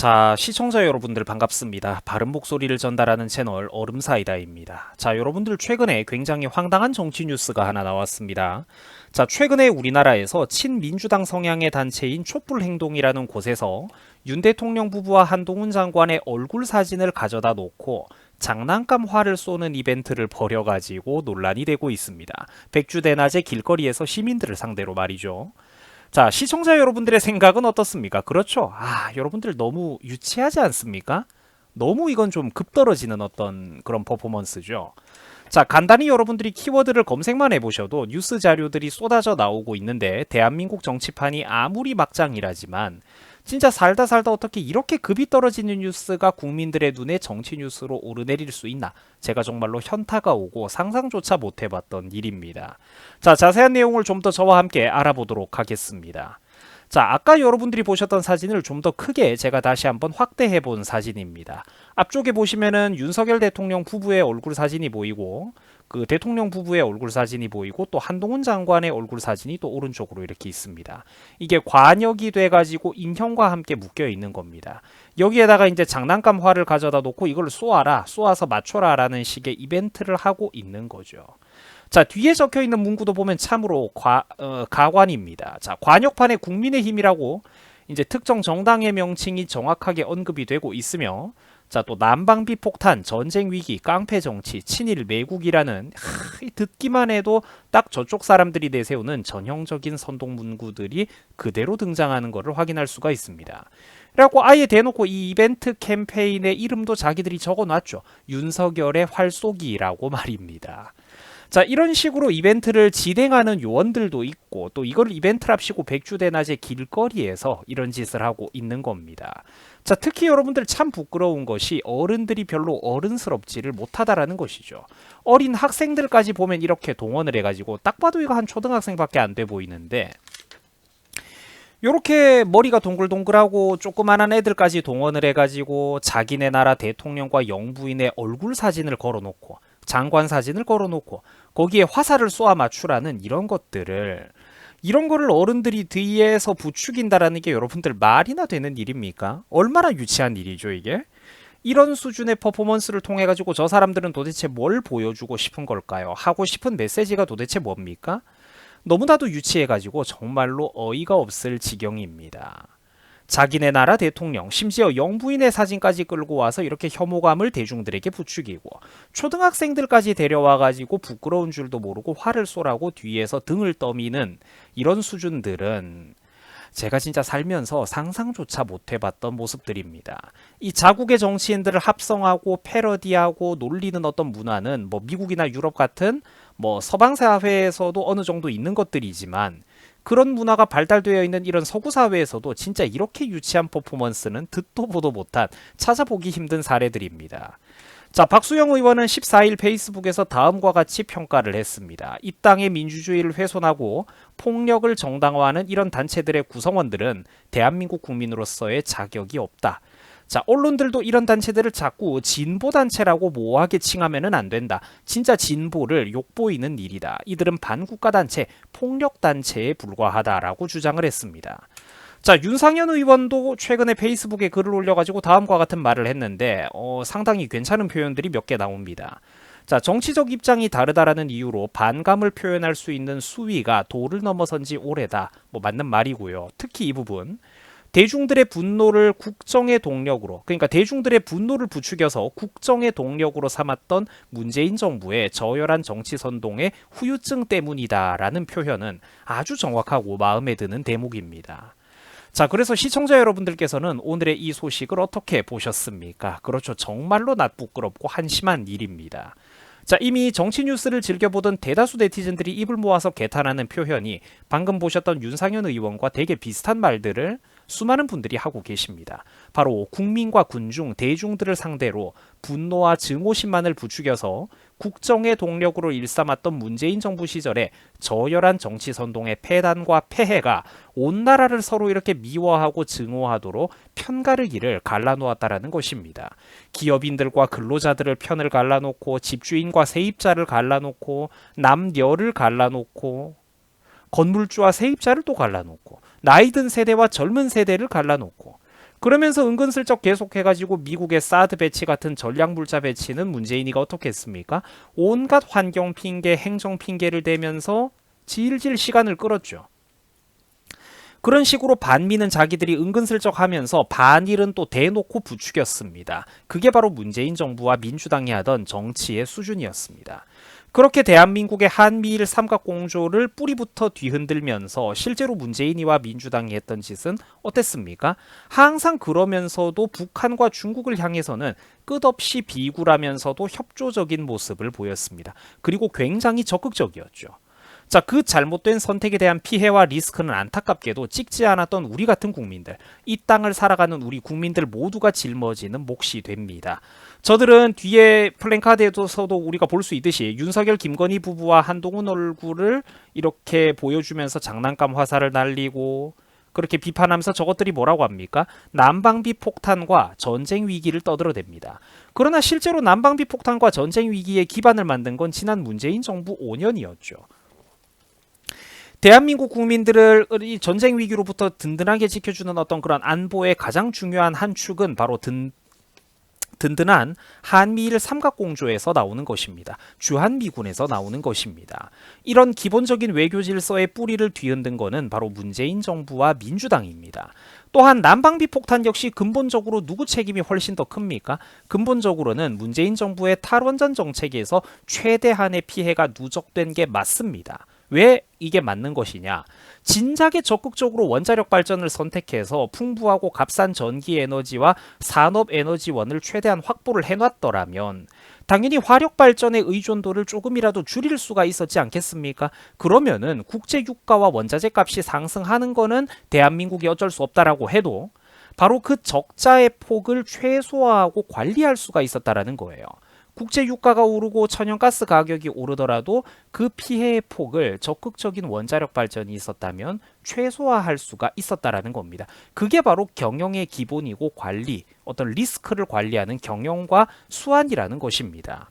자, 시청자 여러분들 반갑습니다. 바른 목소리를 전달하는 채널 얼음사이다입니다. 자, 여러분들 최근에 굉장히 황당한 정치 뉴스가 하나 나왔습니다. 자, 최근에 우리나라에서 친민주당 성향의 단체인 촛불행동이라는 곳에서 윤 대통령 부부와 한동훈 장관의 얼굴 사진을 가져다 놓고 장난감 화를 쏘는 이벤트를 벌여가지고 논란이 되고 있습니다. 백주대낮에 길거리에서 시민들을 상대로 말이죠. 자, 시청자 여러분들의 생각은 어떻습니까? 그렇죠. 여러분들 너무 유치하지 않습니까? 너무 이건 좀 급떨어지는 어떤 그런 퍼포먼스죠. 자, 간단히 여러분들이 키워드를 검색만 해보셔도 뉴스 자료들이 쏟아져 나오고 있는데, 대한민국 정치판이 아무리 막장이라지만 진짜 살다 어떻게 이렇게 급이 떨어지는 뉴스가 국민들의 눈에 정치 뉴스로 오르내릴 수 있나? 제가 정말로 현타가 오고 상상조차 못 해봤던 일입니다. 자, 자세한 내용을 좀 더 저와 함께 알아보도록 하겠습니다. 자, 아까 여러분들이 보셨던 사진을 좀 더 크게 제가 다시 한번 확대해 본 사진입니다. 앞쪽에 보시면은 윤석열 대통령 부부의 얼굴 사진이 보이고, 그 대통령 부부의 얼굴 사진이 보이고, 또 한동훈 장관의 얼굴 사진이 또 오른쪽으로 이렇게 있습니다. 이게 관역이 돼가지고 인형과 함께 묶여 있는 겁니다. 여기에다가 이제 장난감 화를 가져다 놓고 이걸 쏘아서 맞춰라 라는 식의 이벤트를 하고 있는 거죠. 자, 뒤에 적혀 있는 문구도 보면 참으로 가관입니다. 자, 관역판에 국민의힘이라고 이제 특정 정당의 명칭이 정확하게 언급이 되고 있으며, 자, 또 난방비 폭탄, 전쟁 위기, 깡패 정치, 친일 매국이라는 듣기만 해도 딱 저쪽 사람들이 내세우는 전형적인 선동 문구들이 그대로 등장하는 것을 확인할 수가 있습니다. 그래갖고 아예 대놓고 이 이벤트 캠페인의 이름도 자기들이 적어놨죠. 윤석열의 활쏘기라고 말입니다. 자, 이런 식으로 이벤트를 진행하는 요원들도 있고, 또 이걸 이벤트랍시고 백주대낮에 길거리에서 이런 짓을 하고 있는 겁니다. 자, 특히 여러분들 참 부끄러운 것이 어른들이 별로 어른스럽지를 못하다라는 것이죠. 어린 학생들까지 보면 이렇게 동원을 해가지고 딱 봐도 이거 한 초등학생밖에 안 돼 보이는데, 요렇게 머리가 동글동글하고 조그만한 애들까지 동원을 해가지고 자기네 나라 대통령과 영부인의 얼굴 사진을 걸어놓고, 장관 사진을 걸어놓고 거기에 화살을 쏘아 맞추라는 이런 거를 어른들이 뒤에서 부추긴다라는 게 여러분들 말이나 되는 일입니까? 얼마나 유치한 일이죠 이게? 이런 수준의 퍼포먼스를 통해 가지고 저 사람들은 도대체 뭘 보여주고 싶은 걸까요? 하고 싶은 메시지가 도대체 뭡니까? 너무나도 유치해가지고 정말로 어이가 없을 지경입니다. 자기네 나라 대통령, 심지어 영부인의 사진까지 끌고 와서 이렇게 혐오감을 대중들에게 부추기고, 초등학생들까지 데려와가지고 부끄러운 줄도 모르고 화를 쏘라고 뒤에서 등을 떠미는 이런 수준들은 제가 진짜 살면서 상상조차 못 해봤던 모습들입니다. 이 자국의 정치인들을 합성하고 패러디하고 놀리는 어떤 문화는 뭐 미국이나 유럽 같은 뭐 서방 사회에서도 어느 정도 있는 것들이지만, 그런 문화가 발달되어 있는 이런 서구 사회에서도 진짜 이렇게 유치한 퍼포먼스는 듣도 보도 못한, 찾아보기 힘든 사례들입니다. 자, 박수영 의원은 14일 페이스북에서 다음과 같이 평가를 했습니다. 이 땅의 민주주의를 훼손하고 폭력을 정당화하는 이런 단체들의 구성원들은 대한민국 국민으로서의 자격이 없다. 자, 언론들도 이런 단체들을 자꾸 진보단체라고 모호하게 칭하면 안 된다. 진짜 진보를 욕보이는 일이다. 이들은 반국가단체, 폭력단체에 불과하다라고 주장을 했습니다. 자, 윤상현 의원도 최근에 페이스북에 글을 올려가지고 다음과 같은 말을 했는데 상당히 괜찮은 표현들이 몇 개 나옵니다. 자, 정치적 입장이 다르다라는 이유로 반감을 표현할 수 있는 수위가 도를 넘어선 지 오래다. 뭐 맞는 말이고요. 특히 이 부분. 대중들의 분노를 국정의 동력으로, 그러니까 대중들의 분노를 부추겨서 국정의 동력으로 삼았던 문재인 정부의 저열한 정치 선동의 후유증 때문이다라는 표현은 아주 정확하고 마음에 드는 대목입니다. 자, 그래서 시청자 여러분들께서는 오늘의 이 소식을 어떻게 보셨습니까? 그렇죠. 정말로 낯부끄럽고 한심한 일입니다. 자, 이미 정치 뉴스를 즐겨보던 대다수 네티즌들이 입을 모아서 개탄하는 표현이 방금 보셨던 윤상현 의원과 되게 비슷한 말들을 수많은 분들이 하고 계십니다. 바로 국민과 군중, 대중들을 상대로 분노와 증오심만을 부추겨서 국정의 동력으로 일삼았던 문재인 정부 시절에 저열한 정치 선동의 폐단과 폐해가 온 나라를 서로 이렇게 미워하고 증오하도록 편가르기를 갈라놓았다라는 것입니다. 기업인들과 근로자들을 편을 갈라놓고, 집주인과 세입자를 갈라놓고, 남녀를 갈라놓고, 건물주와 세입자를 또 갈라놓고, 나이든 세대와 젊은 세대를 갈라놓고, 그러면서 은근슬쩍 계속해가지고 미국의 사드 배치 같은 전략물자 배치는 문재인이가 어떻게 했습니까? 온갖 환경 핑계, 행정 핑계를 대면서 질질 시간을 끌었죠. 그런 식으로 반미는 자기들이 은근슬쩍 하면서 반일은 또 대놓고 부추겼습니다. 그게 바로 문재인 정부와 민주당이 하던 정치의 수준이었습니다. 그렇게 대한민국의 한미일 삼각공조를 뿌리부터 뒤흔들면서 실제로 문재인이와 민주당이 했던 짓은 어땠습니까? 항상 그러면서도 북한과 중국을 향해서는 끝없이 비굴하면서도 협조적인 모습을 보였습니다. 그리고 굉장히 적극적이었죠. 자, 그 잘못된 선택에 대한 피해와 리스크는 안타깝게도 찍지 않았던 우리 같은 국민들, 이 땅을 살아가는 우리 국민들 모두가 짊어지는 몫이 됩니다. 저들은 뒤에 플랜카드에서도 우리가 볼 수 있듯이 윤석열, 김건희 부부와 한동훈 얼굴을 이렇게 보여주면서 장난감 화살을 날리고 그렇게 비판하면서 저것들이 뭐라고 합니까? 난방비 폭탄과 전쟁 위기를 떠들어댑니다. 그러나 실제로 난방비 폭탄과 전쟁 위기의 기반을 만든 건 지난 문재인 정부 5년이었죠. 대한민국 국민들을 이 전쟁 위기로부터 든든하게 지켜주는 어떤 그런 안보의 가장 중요한 한 축은 바로 든든한 한미일 삼각공조에서 나오는 것입니다. 주한미군에서 나오는 것입니다. 이런 기본적인 외교 질서의 뿌리를 뒤흔든 것은 바로 문재인 정부와 민주당입니다. 또한 난방비 폭탄 역시 근본적으로 누구 책임이 훨씬 더 큽니까? 근본적으로는 문재인 정부의 탈원전 정책에서 최대한의 피해가 누적된 게 맞습니다. 왜 이게 맞는 것이냐? 진작에 적극적으로 원자력 발전을 선택해서 풍부하고 값싼 전기 에너지와 산업 에너지원을 최대한 확보를 해놨더라면 당연히 화력 발전의 의존도를 조금이라도 줄일 수가 있었지 않겠습니까? 그러면은 국제 유가와 원자재 값이 상승하는 거는 대한민국이 어쩔 수 없다라고 해도 바로 그 적자의 폭을 최소화하고 관리할 수가 있었다라는 거예요. 국제 유가가 오르고 천연가스 가격이 오르더라도 그 피해의 폭을 적극적인 원자력 발전이 있었다면 최소화할 수가 있었다라는 겁니다. 그게 바로 경영의 기본이고 관리, 어떤 리스크를 관리하는 경영과 수완이라는 것입니다.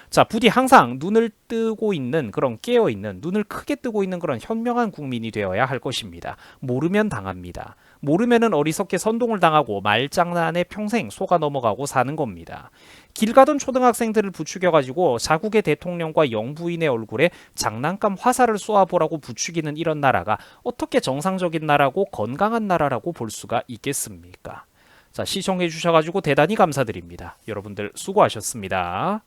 자, 부디 항상 눈을 뜨고 있는 그런 깨어있는, 눈을 크게 뜨고 있는 그런 현명한 국민이 되어야 할 것입니다. 모르면 당합니다. 모르면은 어리석게 선동을 당하고 말장난에 평생 속아 넘어가고 사는 겁니다. 길 가던 초등학생들을 부추겨가지고 자국의 대통령과 영부인의 얼굴에 장난감 화살을 쏘아보라고 부추기는 이런 나라가 어떻게 정상적인 나라고 건강한 나라라고 볼 수가 있겠습니까? 자, 시청해 주셔가지고 대단히 감사드립니다. 여러분들 수고하셨습니다.